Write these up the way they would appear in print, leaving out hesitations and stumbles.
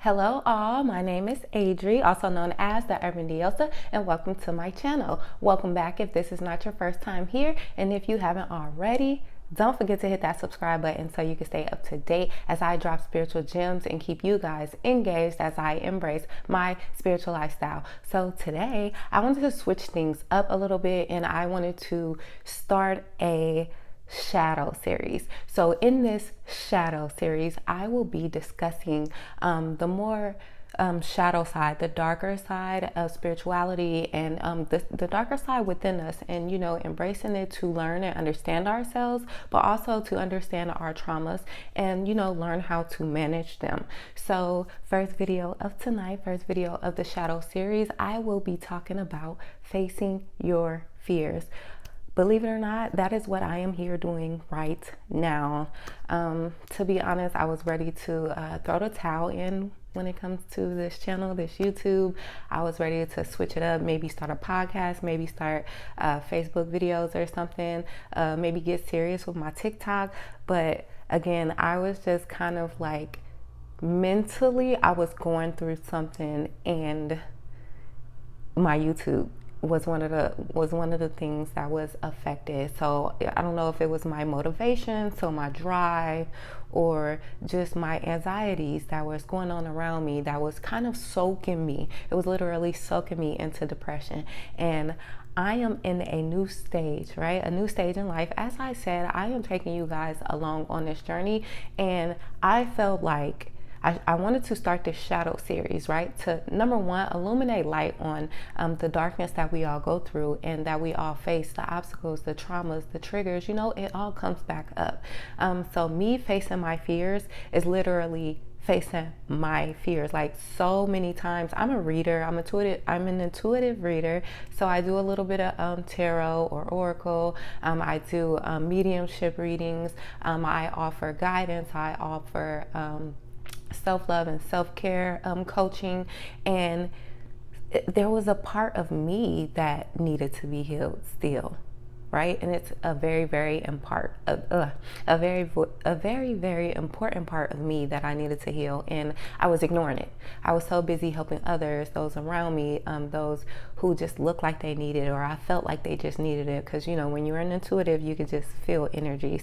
Hello all, my name is Adri, also known as the Urban Diosa, and welcome to my channel. Welcome back if this is not your first time here, and if you haven't already, don't forget to hit that subscribe button so you can stay up to date as I drop spiritual gems and keep you guys engaged as I embrace my spiritual lifestyle. So today, I wanted to switch things up a little bit, and I wanted to start a shadow series. So in this shadow series, I will be discussing the more shadow side, the darker side of spirituality, and the darker side within us, and embracing it to learn and understand ourselves, but also to understand our traumas and learn how to manage them. So first video of tonight, first video of the shadow series, I will be talking about facing your fears. Believe it or not, that is what I am here doing right now. To be honest, I was ready to throw the towel in when it comes to this channel, this YouTube. I was ready to switch it up, maybe start a podcast, maybe start Facebook videos or something, maybe get serious with my TikTok. But again, I was just kind of like mentally, I was going through something, and my YouTube was one of the things that was affected. So I don't know if it was my motivation, so my drive, or just my anxieties that was going on around me that was kind of soaking me. It was literally soaking me into depression. And I am in a new stage, right? A new stage in life. As I said, I am taking you guys along on this journey, and I felt like I wanted to start this shadow series, right? To, number one, illuminate light on the darkness that we all go through and that we all face, the obstacles, the traumas, the triggers, it all comes back up. So me facing my fears is literally facing my fears. Like, so many times, I'm a reader, I'm an intuitive reader. So I do a little bit of tarot or oracle. I do mediumship readings. I offer guidance. I offer self-love and self-care coaching, and there was a part of me that needed to be healed still, right? And it's a very, very important part of me that I needed to heal, and I was ignoring it. I was so busy helping others, those around me, those who just looked like they needed it, or I felt like they just needed it, because when you're an intuitive, you can just feel energies,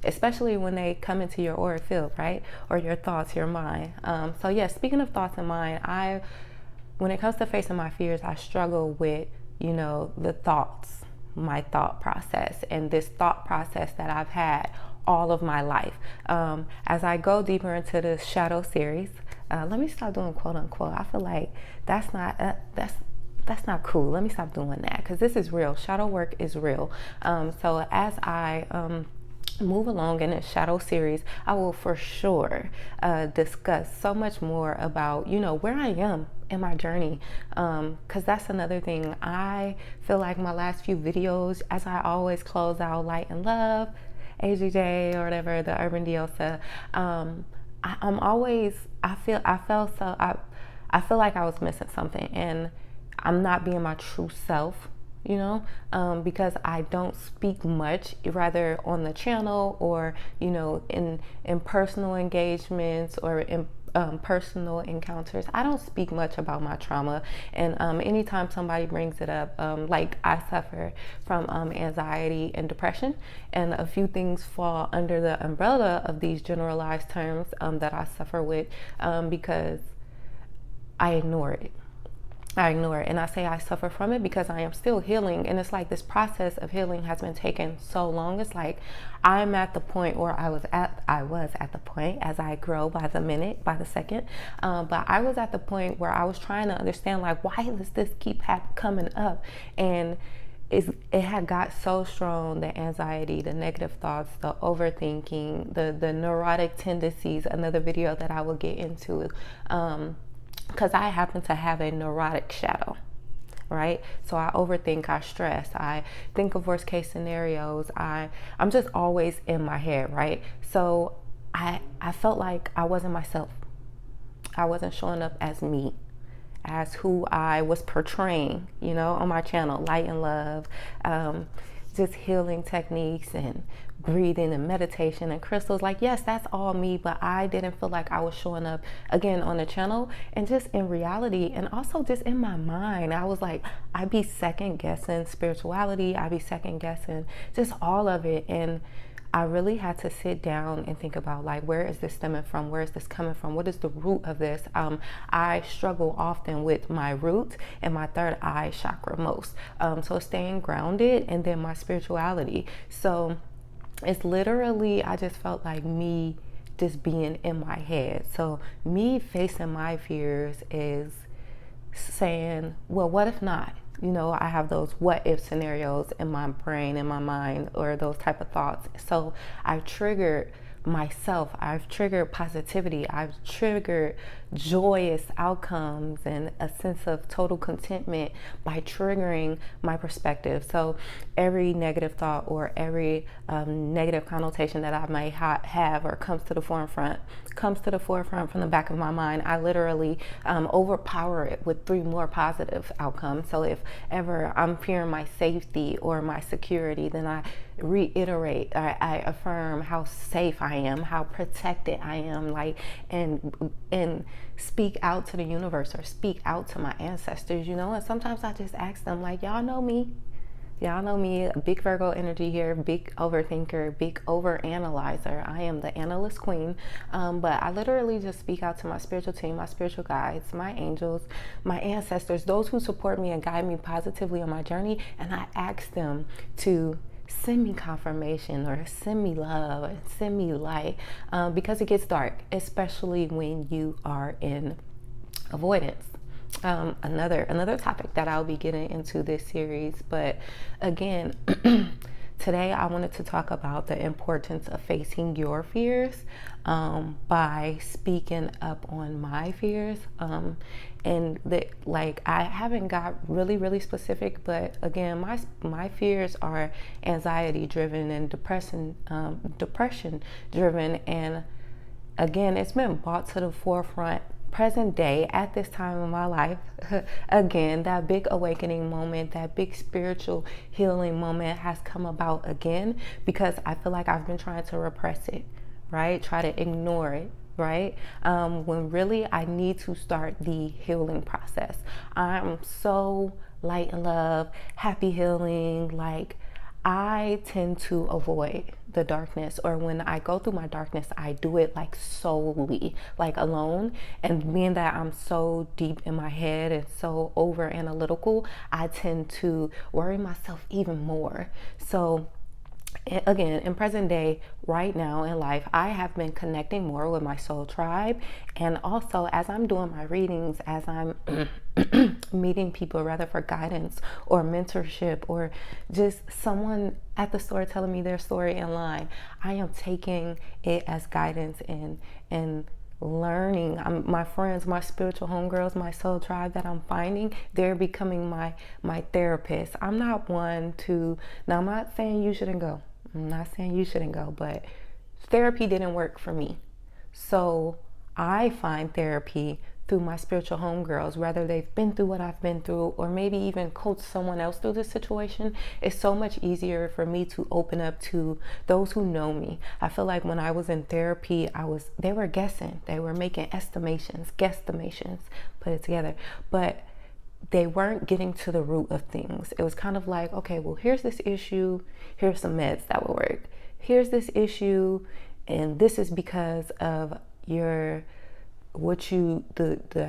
especially when they come into your aura field, right? Or your thoughts, your mind. So yeah, speaking of thoughts and mind, when it comes to facing my fears, I struggle with the thoughts, my thought process, and this thought process that I've had all of my life. As I go deeper into this shadow series, let me stop doing quote unquote. I feel like that's not cool. Let me stop doing that, because this is real. Shadow work is real. So as I move along in this shadow series, I will for sure discuss so much more about where I am in my journey, because that's another thing. I feel like my last few videos, as I always close out, light and love, AJJ, or whatever, the Urban Diosa, I feel like I was missing something, and I'm not being my true self, because I don't speak much, rather on the channel, or in personal engagements, or in personal encounters. I don't speak much about my trauma, and anytime somebody brings it up, like, I suffer from anxiety and depression, and a few things fall under the umbrella of these generalized terms that I suffer with, because I ignore it. And I say I suffer from it because I am still healing, and it's like this process of healing has been taking so long. It's like I'm at the point where I was at the point, as I grow by the minute, by the second, but I was at the point where I was trying to understand, like, why does this keep coming up? And it had got so strong, the anxiety, the negative thoughts, the overthinking, the neurotic tendencies, another video that I will get into, because I happen to have a neurotic shadow, right? So I overthink, I stress, I think of worst case scenarios, I'm just always in my head, right? So I felt like I wasn't myself. I wasn't showing up as me, as who I was portraying, on my channel, Light and Love. just healing techniques and breathing and meditation and crystals. Like, yes, that's all me, but I didn't feel like I was showing up again on the channel and just in reality, and also just in my mind. I was like, I'd be second guessing spirituality, I'd be second guessing just all of it. And I really had to sit down and think about, like, where is this stemming from? Where is this coming from? What is the root of this? I struggle often with my root and my third eye chakra most. So staying grounded, and then my spirituality. So it's literally, I just felt like me just being in my head. So me facing my fears is saying, well, what if not? You know, I have those what if scenarios in my brain, in my mind, or those type of thoughts. So I've triggered myself, I've triggered positivity, I've triggered joyous outcomes and a sense of total contentment by triggering my perspective. So every negative thought or every negative connotation that I may have or comes to the forefront from the back of my mind, I literally overpower it with 3 more positive outcomes. So if ever I'm fearing my safety or my security, then I reiterate, I affirm how safe I am, how protected I am, like, and speak out to the universe or speak out to my ancestors, you know. And sometimes I just ask them, like, y'all know me, big Virgo energy here, big overthinker, big overanalyzer. I am the analyst queen. But I literally just speak out to my spiritual team, my spiritual guides, my angels, my ancestors, those who support me and guide me positively on my journey. And I ask them to send me confirmation or send me love or send me light, because it gets dark, especially when you are in avoidance. Another topic that I'll be getting into this series, but again, today I wanted to talk about the importance of facing your fears, by speaking up on my fears, and like, I haven't got really specific, but again, my fears are anxiety driven and depression driven, and again, it's been brought to the forefront present day at this time in my life. Again, that big awakening moment, that big spiritual healing moment has come about again, because I feel like I've been trying to repress it, right? Try to ignore it, right? When really I need to start the healing process. I'm so light and love, happy healing, like, I tend to avoid the darkness, or when I go through my darkness, I do it like solely, like alone. And being that I'm so deep in my head and so over analytical, I tend to worry myself even more. So again, in present day, right now in life, I have been connecting more with my soul tribe. And also, as I'm doing my readings, as I'm meeting people, rather for guidance or mentorship, or just someone at the store telling me their story in line, I am taking it as guidance and learning. My friends, my spiritual homegirls, my soul tribe that I'm finding, they're becoming my therapist. I'm not one to, now I'm not saying you shouldn't go. But therapy didn't work for me. So I find therapy through my spiritual homegirls, whether they've been through what I've been through, or maybe even coach someone else through this situation. It's so much easier for me to open up to those who know me. I feel like when I was in therapy, they were guessing, they were making guesstimations, put it together, but they weren't getting to the root of things. It was kind of like, okay, well, here's this issue, here's some meds that will work. Here's this issue, and this is because of the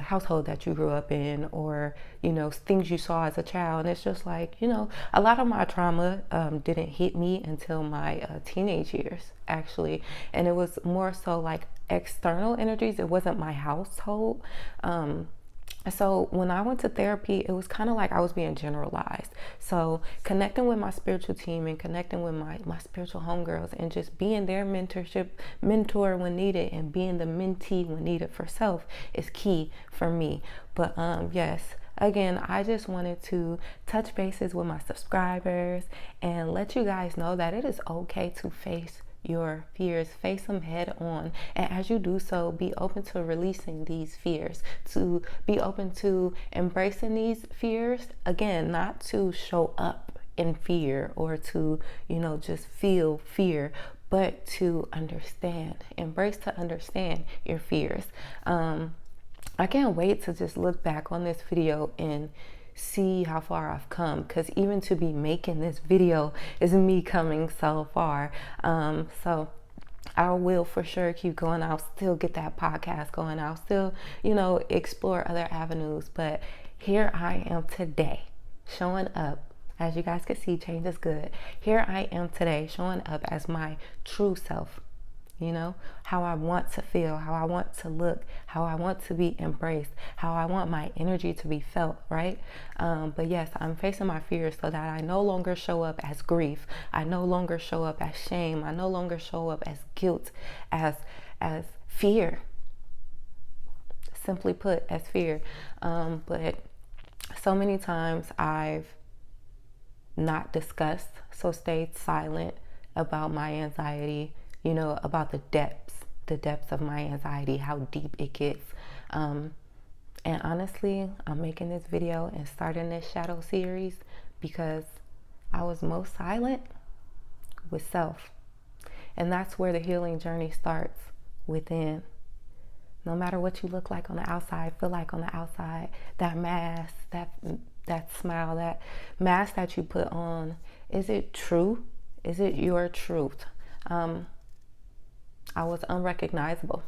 household that you grew up in, or, you know, things you saw as a child. And it's just like, you know, a lot of my trauma didn't hit me until my teenage years, actually. And it was more so like external energies. It wasn't my household. So when I went to therapy, it was kind of like I was being generalized. So connecting with my spiritual team and connecting with my spiritual homegirls, and just being their mentor when needed, and being the mentee when needed for self, is key for me. But yes, again, I just wanted to touch bases with my subscribers and let you guys know that it is okay to face your fears, face them head on. And as you do so, be open to releasing these fears, to be open to embracing these fears, again, not to show up in fear or to, just feel fear, but to understand, embrace to understand your fears. I can't wait to just look back on this video and see how far I've come, because even to be making this video is me coming so far. So I will for sure keep going. I'll still get that podcast going. I'll still, explore other avenues. But here I am today, showing up. As you guys can see, change is good. Here I am today, showing up as my true self. How I want to feel, how I want to look, how I want to be embraced, how I want my energy to be felt, right? But yes, I'm facing my fears so that I no longer show up as grief. I no longer show up as shame. I no longer show up as guilt, as fear. Simply put, as fear. But so many times I've not discussed, so stayed silent about my anxiety, about the depths of my anxiety, how deep it gets. And honestly, I'm making this video and starting this shadow series because I was most silent with self. And that's where the healing journey starts, within. No matter what you look like on the outside, feel like on the outside, that mask, that smile, that mask that you put on, is it true? Is it your truth? I was unrecognizable,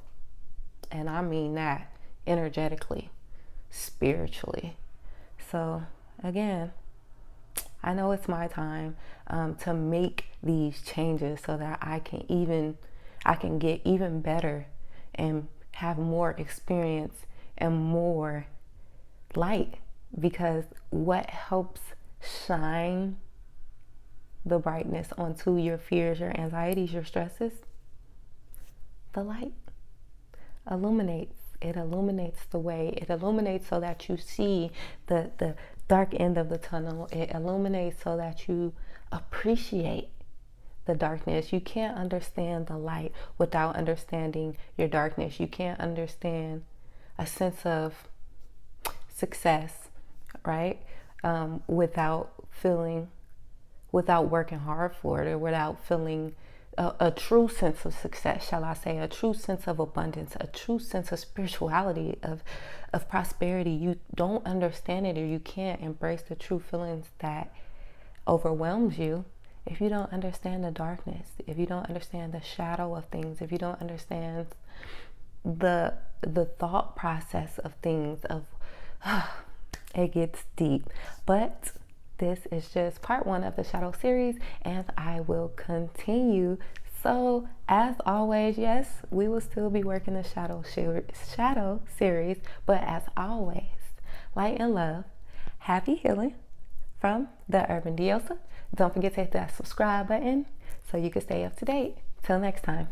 and I mean that energetically, spiritually. So again, I know it's my time to make these changes so that I can get even better and have more experience and more light, because what helps shine the brightness onto your fears, your anxieties, your stresses? The light illuminates. It illuminates the way. It illuminates so that you see the dark end of the tunnel. It illuminates so that you appreciate the darkness. You can't understand the light without understanding your darkness. You can't understand a sense of success, right? Without working hard for it, or without feeling a true sense of success, shall I say, a true sense of abundance, a true sense of spirituality, of prosperity. You don't understand it, or you can't embrace the true feelings that overwhelms you if you don't understand the darkness, if you don't understand the shadow of things, if you don't understand the thought process of things, it gets deep. But this is just part 1 of the shadow series, and I will continue. So as always, yes, we will still be working the shadow series, but as always, light and love, happy healing from the Urban Diosa. Don't forget to hit that subscribe button so you can stay up to date. Till next time.